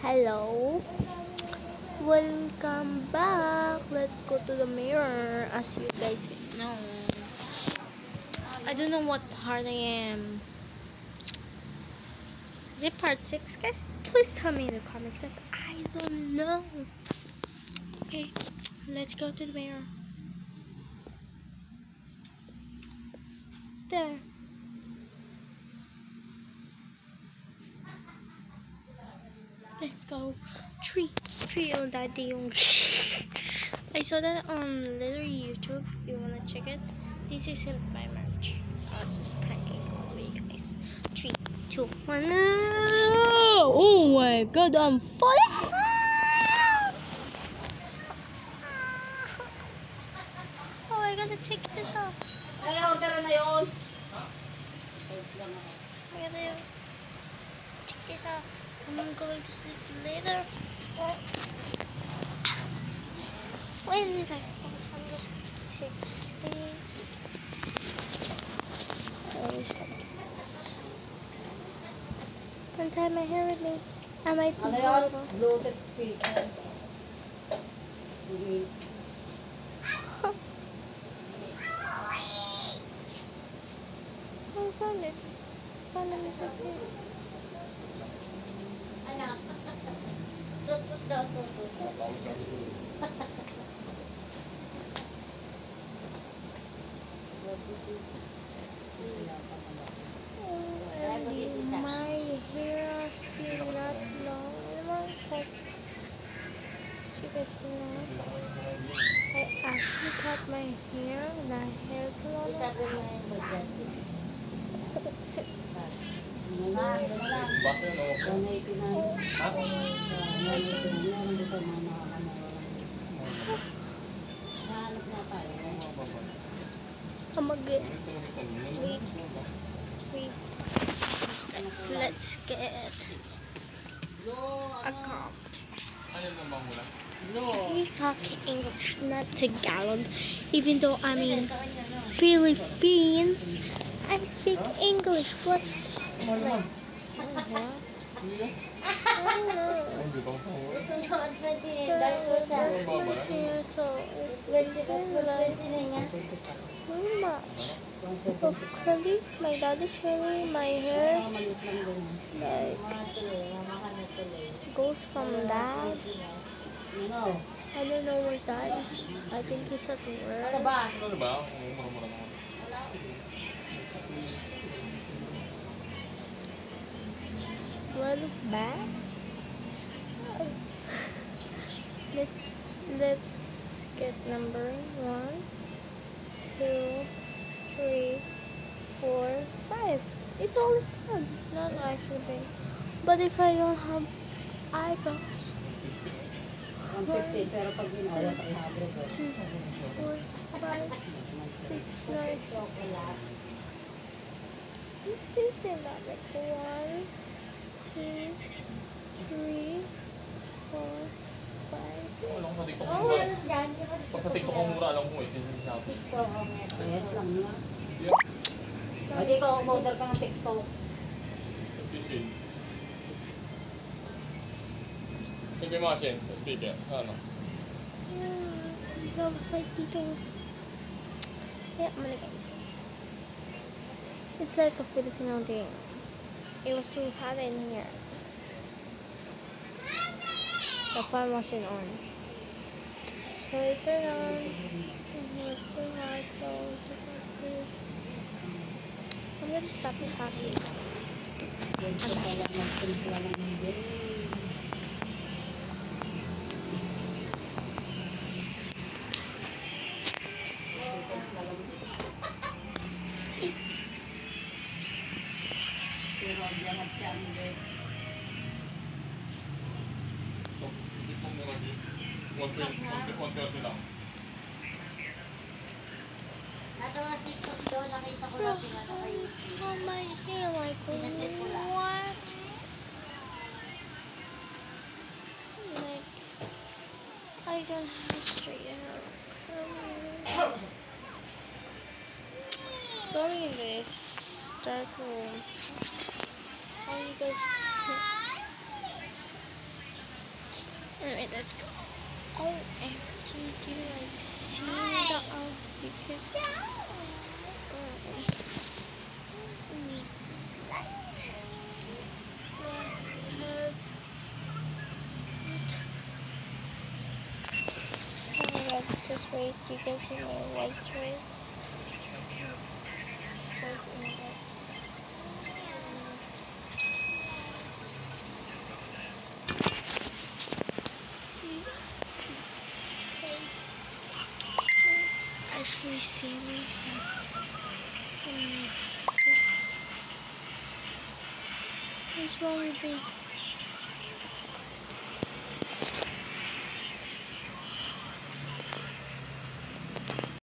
Hello, welcome back. Let's go to the mirror. As you guys know, I don't know what part I am. Is it part 6, guys? Please tell me in the comments, guys. I don't know. Okay, let's go to the mirror. There. Let's go. Tree on daddy yung I saw that on little YouTube. You wanna check it? This isn't my merch. I was just pranking all of you guys. 3, 2, 1. Oh my god, I'm falling! Oh, I gotta take this off. Ayaw, tara na yun. I gotta take this off. I'm going to sleep later. When did I fall? I'm just fix this. Don't tie my hair with me. I might be Ano yun? horrible. Bluetooth speaker. I found it. Found it like this. Anak. Tutus daw, tutus. And my hair is still not long anymore because you guys know I actually cut my hair. The hair is long. Sabi mo yung budget. Ano na, ano na. Basta yun, okay. Donate na. Ha? Donate na. Meron dito mga nakakanawa. Nahanap na tayo. I'm a good. Wait. Let's get a comp. Ayaw lang bang mula? We talk English, not Tagalog. Even though I'm in Philippines, I speak English. What? Like, I don't know. Hindi ba ako? Ito yung advent din. Dahil ko sa So it feels like too much of curly. My dad is curly. My hair malit lang din. like Mga tuloy, mga tuloy. goes from that. Ano? I don't know where that is. I think he's at Ano work. ba? Ano ba? Mura-mura naman. Do I look bad? Let's get number 1, 2, 3, 4, 5. It's only 5. It's not actually big. But if I don't have eyebrows, 150, pero pag ginawa pa 2, 4, 5, 6, 9, 10. Let's do say that like 1, 2, 3, 4, 5, 6. Alam ko sa TikTok Oh, mura. yan, Pag sa TikTok ko mura, alam ko 18 na. TikTok, yes lang yan. Yeah. Hindi ko umorder ka ng TikTok. Fishing. Sige mo kasi, speaker. Ano? That was my details. Yeah, mga guys. It's like a Filipino thing. It was too hot in here. The fan wasn't on. So I turned on. It was too hot, so I took off this. I'm gonna stop talking. Ito pala magsimula ng hindi. Pero diyan at siya hindi. Ito, hindi mo mura din. 130 lang. Natawa sa TikTok doon, nakita ko lang tinanong kayo. On my hair, like Pinasit ko lang. what? Like I don't have straight hair. Going in this dark room. How you guys? Anyway, let's go. OMG, do you like see the you can need this light. Oh my god, just wait, you can see my white right? Actually see me. What's wrong with me?